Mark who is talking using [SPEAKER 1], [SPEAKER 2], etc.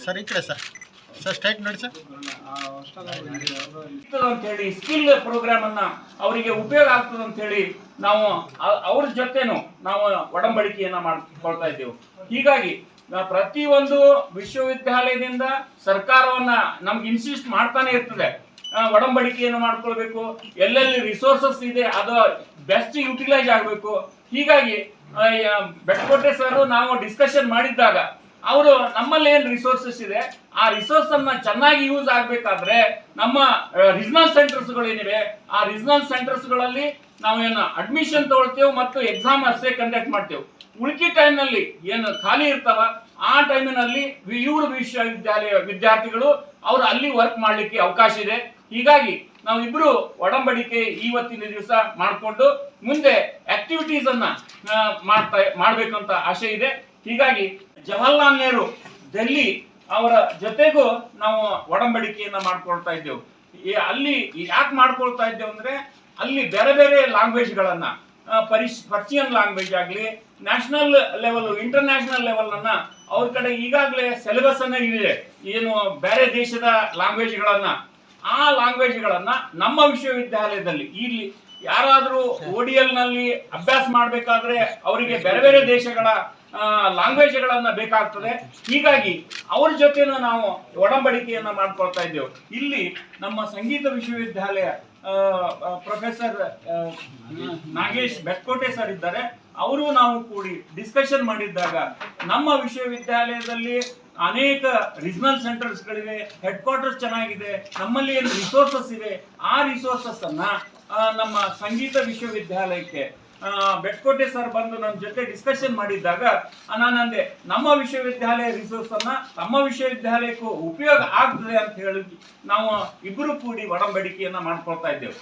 [SPEAKER 1] Sir ಈ ಕಡೆ sir straight ನೋಡಿ ಸರ್
[SPEAKER 2] ಅಂತ ಹೇಳಿ ಸ್ಕಿಲ್ ಪ್ರೋಗ್ರಾಮ್ ಅನ್ನ ಅವರಿಗೆ ಉಪಯೋಗ ಆಗ್ತದೆ ಅಂತ ಹೇಳಿ ನಾವು ಅವ್ರ ಜೊತೆನೂ ನಾವು ಒಡಂಬಡಿಕೆಯನ್ನ ಮಾಡ್ಕೊಳ್ತಾ ಇದ್ದೇವೆ. ಹೀಗಾಗಿ ಪ್ರತಿಯೊಂದು ವಿಶ್ವವಿದ್ಯಾಲಯದಿಂದ ಸರ್ಕಾರವನ್ನ ನಮ್ಗೆ ಇನ್ಸಿಸ್ಟ್ ಮಾಡ್ತಾನೆ ಇರ್ತದೆ, ಒಡಂಬಡಿಕೆಯನ್ನು ಮಾಡ್ಕೊಳ್ಬೇಕು, ಎಲ್ಲೆಲ್ಲಿ ರಿಸೋರ್ಸಸ್ ಇದೆ ಅದು ಬೆಸ್ಟ್ ಯುಟಿಲೈಸ್ ಆಗಬೇಕು. ಹೀಗಾಗಿ ಬೆಟ್ಟಕೋಟೆ ಸರ್ ನಾವು ಡಿಸ್ಕಷನ್ ಮಾಡಿದ್ದಾಗ ಅವರು ನಮ್ಮಲ್ಲಿ ಏನ್ ರಿಸೋರ್ಸಸ್ ಇದೆ ಆ ರಿಸೋರ್ಸ್ ಅನ್ನ ಚೆನ್ನಾಗಿ ಯೂಸ್ ಆಗ್ಬೇಕಾದ್ರೆ ನಮ್ಮ ರೀಜನಲ್ ಸೆಂಟರ್ಸ್ ಗಳೇನಿವೆ ಆ ರೀಜನಲ್ ಸೆಂಟರ್ಸ್ ಗಳಲ್ಲಿ ನಾವೇನು ಅಡ್ಮಿಷನ್ ತಗೊಳ್ತೇವೆ ಮತ್ತು ಎಕ್ಸಾಮ್ ಅಷ್ಟೇ ಕಂಡಕ್ಟ್ ಮಾಡ್ತೇವೆ. ಉಳಿಕೆ ಟೈಮ್ ನಲ್ಲಿ ಏನು ಖಾಲಿ ಇರ್ತಾವ ಆ ಟೈಮಿನಲ್ಲಿ ಇವರು ವಿಶ್ವವಿದ್ಯಾಲಯ ವಿದ್ಯಾರ್ಥಿಗಳು ಅವರು ಅಲ್ಲಿ ವರ್ಕ್ ಮಾಡ್ಲಿಕ್ಕೆ ಅವಕಾಶ ಇದೆ. ಹೀಗಾಗಿ ನಾವಿಬ್ರು ಒಡಂಬಡಿಕೆ ಇವತ್ತಿನ ದಿವಸ ಮಾಡಿಕೊಂಡು ಮುಂದೆ ಆಕ್ಟಿವಿಟೀಸ್ ಅನ್ನ ಮಾಡ್ಬೇಕಂತ ಆಶೆ ಇದೆ. ಹೀಗಾಗಿ ಜವಾಹರ್ಲಾಲ್ ನೆಹರು ಡೆಲ್ಲಿ ಅವರ ಜೊತೆಗೂ ನಾವು ಒಡಂಬಡಿಕೆಯನ್ನ ಮಾಡ್ಕೊಳ್ತಾ ಇದ್ದೇವೆ. ಅಲ್ಲಿ ಯಾಕೆ ಮಾಡ್ಕೊಳ್ತಾ ಇದ್ದೇವೆ ಅಂದ್ರೆ ಅಲ್ಲಿ ಬೇರೆ ಬೇರೆ ಲ್ಯಾಂಗ್ವೇಜ್ಗಳನ್ನ ಪರ್ಷಿಯನ್ ಲ್ಯಾಂಗ್ವೇಜ್ ಆಗಲಿ ನ್ಯಾಷನಲ್ ಲೆವೆಲ್ ಇಂಟರ್ನ್ಯಾಷನಲ್ ಲೆವೆಲ್ ಅನ್ನ ಅವ್ರ ಕಡೆ ಈಗಾಗಲೇ ಸಿಲೆಬಸ್ ಅನ್ನ ಇದೆ, ಏನು ಬೇರೆ ದೇಶದ ಲ್ಯಾಂಗ್ವೇಜ್ಗಳನ್ನ ಆ ಲ್ಯಾಂಗ್ವೇಜ್ಗಳನ್ನ ನಮ್ಮ ವಿಶ್ವವಿದ್ಯಾಲಯದಲ್ಲಿ ಇಲ್ಲಿ ಯಾರಾದ್ರೂ ODL ನಲ್ಲಿ ಅಭ್ಯಾಸ ಮಾಡ್ಬೇಕಾದ್ರೆ ಅವರಿಗೆ ಬೇರೆ ಬೇರೆ ದೇಶಗಳ ಲ್ಯಾಂಗ್ವೇಜ್ಗಳನ್ನ ಬೇಕಾಗ್ತದೆ. ಹೀಗಾಗಿ ಅವ್ರ ಜೊತೆನೂ ನಾವು ಒಡಂಬಡಿಕೆಯನ್ನ ಮಾಡ್ಕೊಳ್ತಾ ಇದ್ದೇವೆ. ಇಲ್ಲಿ ನಮ್ಮ ಸಂಗೀತ ವಿಶ್ವವಿದ್ಯಾಲಯ ಪ್ರೊಫೆಸರ್ ನಾಗೇಶ್ ಬೆಟ್ಟಕೋಟೆ ಸರ್ ಇದ್ದಾರೆ, ಅವರು ನಾವು ಕೂಡಿ ಡಿಸ್ಕಷನ್ ಮಾಡಿದ್ದಾಗ ನಮ್ಮ ವಿಶ್ವವಿದ್ಯಾಲಯದಲ್ಲಿ ಅನೇಕ ರೀಜನಲ್ ಸೆಂಟರ್ಸ್ ಗಳಿವೆ, ಹೆಡ್ ಕ್ವಾರ್ಟರ್ಸ್ ಚೆನ್ನಾಗಿದೆ, ನಮ್ಮಲ್ಲಿ ಏನು ರಿಸೋರ್ಸಸ್ ಇದೆ ಆ ರಿಸೋರ್ಸಸ್ ಅನ್ನ ನಮ್ಮ ಸಂಗೀತ ವಿಶ್ವವಿದ್ಯಾಲಯಕ್ಕೆ ಬೆಟ್ಟಕೋಟೆ ಸರ್ ಬಂದು ನನ್ನ ಜೊತೆ ಡಿಸ್ಕಷನ್ ಮಾಡಿದ್ದಾಗ ನಾನಂದೆ ನಮ್ಮ ವಿಶ್ವವಿದ್ಯಾಲಯ ರಿಸೋರ್ಸ್ ಅನ್ನ ನಮ್ಮ ವಿಶ್ವವಿದ್ಯಾಲಯಕ್ಕೂ ಉಪಯೋಗ ಆಗ್ತದೆ ಅಂತ ಹೇಳಿ ನಾವು ಇಬ್ಬರು ಕೂಡಿ ಒಡಂಬಡಿಕೆಯನ್ನ ಮಾಡ್ಕೊಳ್ತಾ ಇದ್ದೇವೆ.